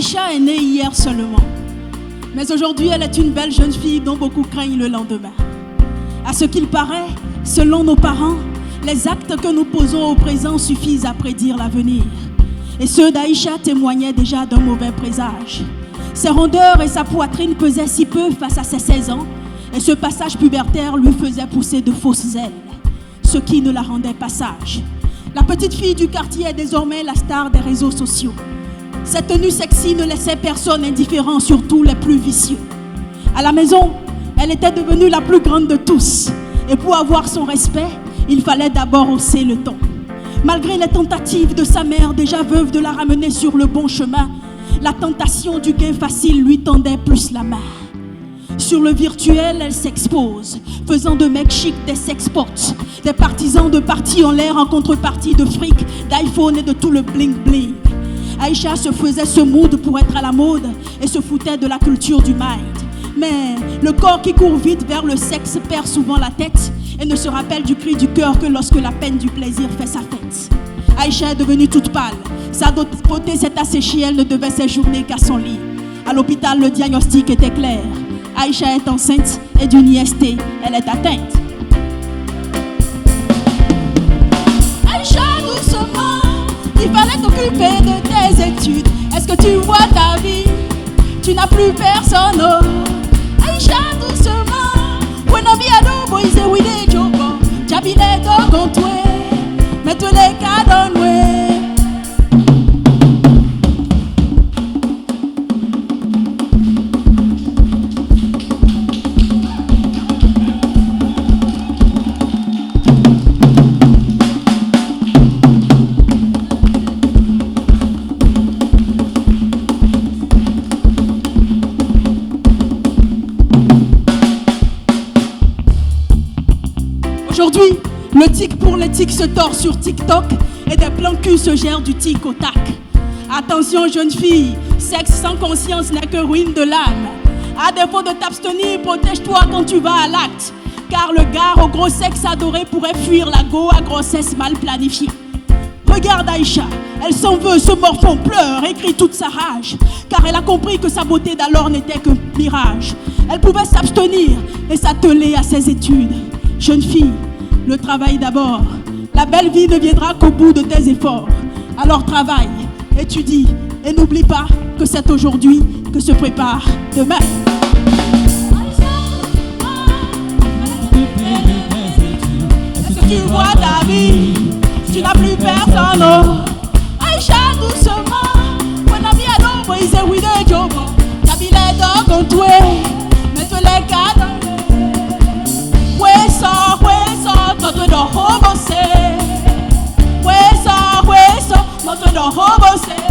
Aïcha est née hier seulement. Mais aujourd'hui, elle est une belle jeune fille dont beaucoup craignent le lendemain. À ce qu'il paraît, selon nos parents, les actes que nous posons au présent suffisent à prédire l'avenir. Et ceux d'Aïcha témoignaient déjà d'un mauvais présage. Ses rondeurs et sa poitrine pesaient si peu face à ses 16 ans, et ce passage pubertaire lui faisait pousser de fausses ailes, ce qui ne la rendait pas sage. La petite fille du quartier est désormais la star des réseaux sociaux. Cette tenue sexy ne laissait personne indifférent, surtout les plus vicieux. À la maison, elle était devenue la plus grande de tous. Et pour avoir son respect, il fallait d'abord hausser le ton. Malgré les tentatives de sa mère, déjà veuve, de la ramener sur le bon chemin, la tentation du gain facile lui tendait plus la main. Sur le virtuel, elle s'expose, faisant de mecs chics des sexpots, des partisans de parties en l'air en contrepartie de fric, d'iPhone et de tout le bling-bling. Aïcha se faisait ce mood pour être à la mode et se foutait de la culture du mind. Mais le corps qui court vite vers le sexe perd souvent la tête et ne se rappelle du cri du cœur que lorsque la peine du plaisir fait sa fête. Aïcha est devenue toute pâle. Sa beauté s'est asséchée, elle ne devait séjourner qu'à son lit. À l'hôpital, le diagnostic était clair. Aïcha est enceinte et d'une IST, elle est atteinte. Aïcha, doucement, il fallait t'occuper de tes études. Est-ce que tu vois ta vie? Tu n'as plus personne. Oh. Aïcha, doucement, when I be a do boys we dey joke. Jabine dogon twe, mais tu les cadonwe. Aujourd'hui, le tic pour les tics se tord sur TikTok et des plans cul se gèrent du tic au tac. Attention jeune fille, sexe sans conscience n'est que ruine de l'âme. À défaut de t'abstenir, protège-toi quand tu vas à l'acte. Car le gars au gros sexe adoré pourrait fuir la go à grossesse mal planifiée. Regarde Aïcha, elle s'en veut, se morfond, pleure, écrit toute sa rage. Car elle a compris que sa beauté d'alors n'était que mirage. Elle pouvait s'abstenir et s'atteler à ses études. Jeune fille, le travail d'abord. La belle vie ne viendra qu'au bout de tes efforts. Alors travaille, étudie et n'oublie pas que c'est aujourd'hui que se prépare demain. Est-ce que tu vois ta vie? Tu n'as plus personne. Oh. Aïcha, doucement. When I be a dog, boy, say we dey joke. Tabile dog on toi, mais tu les cadres. Notre don hobo se, notre don hobo se.